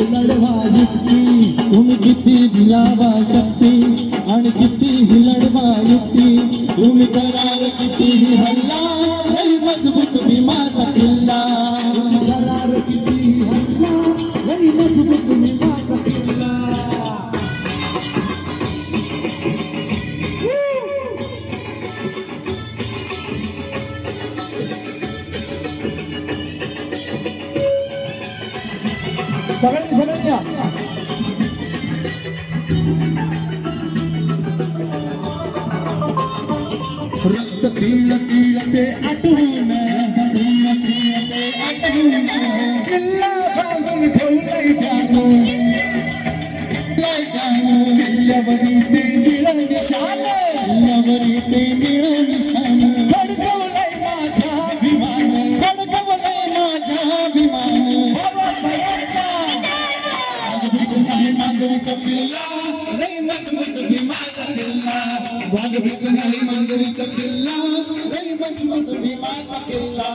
लढवा युक्ती तुम्ही किती दिलावा शक्ती आणि किती लढवा युक्ती तुम्ही करार किती हल्ला लई मजबूत भीमाचा किल्ला करार किती हल्ला लई मजबूत भीमाचा किल्ला सगळ्यांनी रक्त तीळ तीळ ते आठवून किल्ला बांधून ठेवलाय किल्ल्यावरी ते निळ निशाण किल्ल्यावरी ते निळ निशाण चढकवलंय माझ्या विमान चढकवलंय माझ्या विमान मांजरीचा किल्ला लई मजबूत भीमाचा किल्ला वाघ भीत नाही मांजरीचा किल्ला लई मजबूत भीमाचा किल्ला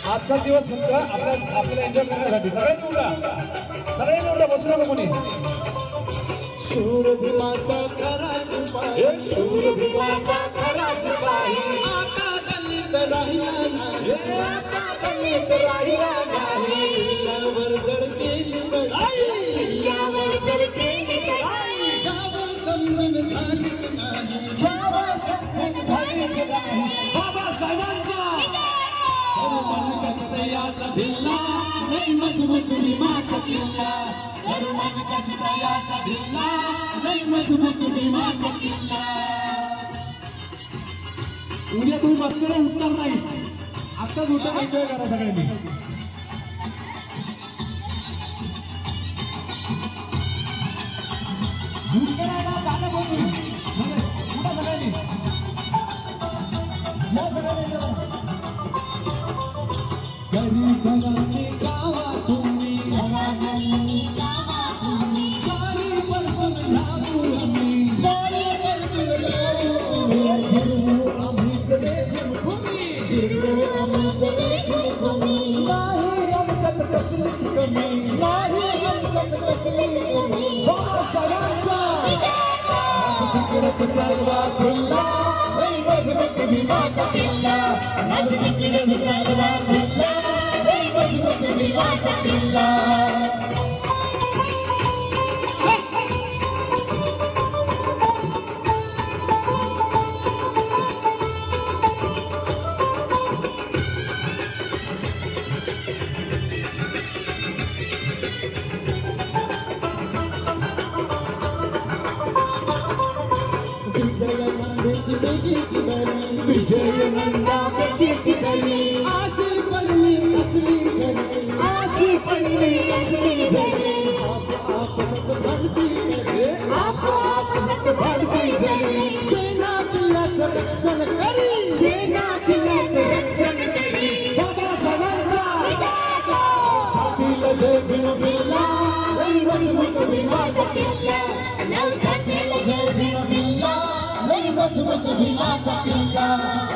आजचा दिवस फक्त आपल्याला एन्जॉय करण्यासाठी सगळ्यांनी उडा बसू नका कोणी शूर भीमाचा खरा शिपाई शूर भीमाचा खरा शिपाई आता दलित राहिला नाही आता दलित राहिला नाही किल्ल्यावर जड केली चढाई किल्ल्यावर जड केली चढाई गाव समजून झालीच नाही गाव समजून झालीच नाही बाबासाहेबांचा दयाचा भिल्ला लई मजबूत भीमाचा किल्ला मानकाचा दयाचा भिल्ला लई मजबूत भीमाचा किल्ला उद्या तुम्ही बसलेला उठणार नाही आत्ताच उठा एन्जॉय करा सगळ्यांनी गाणं बोलून उठा सगळ्यांनी गरीबांनी गावा तुम्ही सारी बलबल लागू आम्ही सारी बलबल लागू आम्हीच देखील भूमी आम्हीच देखील भूमी नाही आमच्यात कसलीच कमी नाही आमच्यात कसली कमी बाबासाहेबांचा तिकडच चालवा खुल्ला लई मजबूत भीमाचा किल्ला तिकडच चालवा खुल्ला लई मजबूत भीमाचा किल्ला विजय नंदा बेगीची गली आशी पडली असली घरी आशी पडली असली घरी आप सत भरती झाली सेना किल्ल्याचं रक्षण करी सेना किल्ल्याचं रक्षण करी बाबासाहेबांचा छातीला जय भीम बिल्ला लई मजबूत भीमाचा किल्ला छातीला जय भीम बिल्ला लई मजबूत भीमाचा किल्ला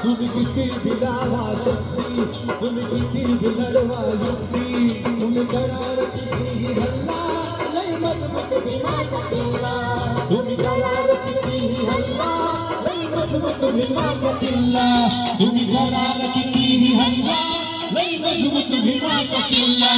तुम्ही किती दिलावा शक्ती तुम्ही किती लढवा युक्ती तुम्ही करार किती हल्ला लई मजबूत भीमाचा किल्ला तुम्ही करार किती हल्ला लई मजबूत भीमाचा किल्ला तुम्ही करार किती हल्ला लई मजबूत भीमाचा किल्ला